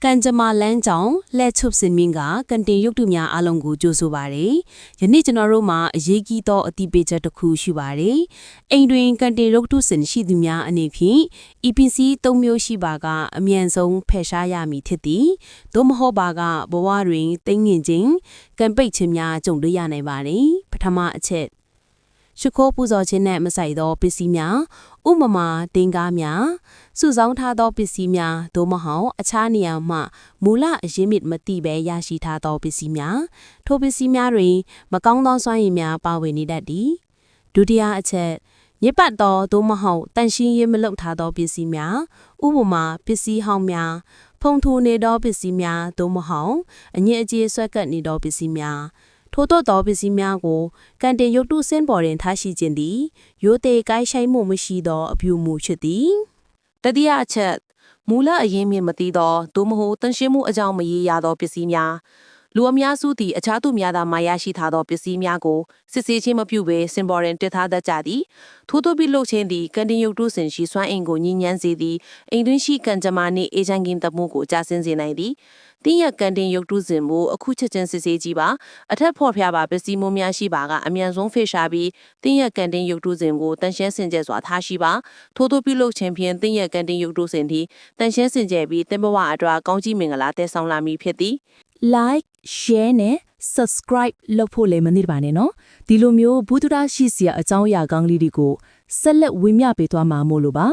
ကန်ဂျမာလန်းကြောင့်လက်ချုပ်စင်မင်းကကန်တင်ရုပ်တုများအလုံးကိုကြိုးဆိုပါတယ်။ယနေ့ကျွန်တော်တို့မှာအရေးကြီးသောအတိပေးချက်တစ်ခုရှိပါတယ်။အိမ်တွင်ကန်တင်ရုပ်တုစင်ရှိသူများအနေဖြင့် EPC ၃မျိုးရှိပါကအမြန်ဆုံးဖယ်ရှားရမည်ဖြစ်သည်။သို့မဟုတ်ပါကဘဝတွင်တိမ်ငင်ခြင်းကံပိတ်ခြင်းများကြုံတွေ့ရနိုင်ပါတယ်။ပထမအချက်ရှုခိုးပူဇော်ခြင်းနဲ့မဆိုင်သောပစ္စည်းများဥပမာတင်ကားများစုဆောင်းထားသောပစ္စည်းများသို့မဟုတ်အခြားနေရာမှမူလအရင်းမြစ်မသိဘဲရရှိထားသောပစ္စည်းများထိုပစ္စည်းများတွင်မကောင်းသောစွမ်းရည်များပါဝင်နေတတ်သည်ဒုတိယအချက်ညစ်ပတ်သောသို့မဟုတ်တန်ရှင်းရေးမလုပ်ထားသောပစ္စည်းများဥပမာပစ္စည်းဟောင်းများဖုံထိုနေသောပစ္စည်းများသို့မဟုတ်အညစ်အကြေးဆွဲကပ်နေသောပစ္စည်းများထို့သောပစ္စည်းများကိုကန်တင်ရုပ်တုစင်ပေါ်တွင်ထားရှိခြင်းသည်ရိုးသေးကိုင်းဆိုင်မှုမရှိသောအပြုအမူဖြစ်သည်တတိယအချက်မူလအရင်းမြစ်မသိသောသို့မဟုတ်တန်ရှင်းမှုအကြောင်းမရေရာသောပစ္စည်းများလူအများစုသည်အခြားသူများသာမှရရှိထားသောပစ္စည်းများကိုစစ်ဆေးခြင်းမပြုဘဲစင်ပေါ်တွင်တစ်ထားတတ်ကြသည်ထို့သောပြုလုပ်ခြင်းသည်ကန်တင်ရုပ်တုစင်ရှိစွမ်းအင်ကိုညှဉ်းညမ်းစေသည်အိမ်တွင်းရှိကန်ဂျမာနှင့်အေဂျင့်ကင်းတမှုကိုကြာဆင်းစေနိုင်သည်တင်းရကန်တင်ရုပ်တုစင်ကိုအခုချက်ချင်းစစ်ဆေးကြည့်ပါအထက်ဖော်ပြပါပစ္စည်းမျိုးများရှိပါကအမြန်ဆုံးဖေရှားပြီးတင်းရကန်တင်ရုပ်တုစင်ကိုတန်ရှင်းစင်ကြယ်စွာထားရှိပါထို့သောပြုလုပ်ခြင်းဖြင့်တင်းရကန်တင်ရုပ်တုစင်သည်တန်ရှင်းစင်ကြယ်ပြီးတင်ဘဝအတွက်ကောင်းကြီးမင်္ဂလာတည်ဆောင်လာမည်ဖြစ်သည် like share နဲ့ subscribe လုပ်ဖို့လည်းမနစ်ပါနဲ့နော်ဒီလိုမျိုးဘုဒ္ဓရှိစရာအကြောင်းအရာကောင်းလေးတွေကိုဆက်လက်ဝေမျှပေးသွားမှာမို့လို့ပါ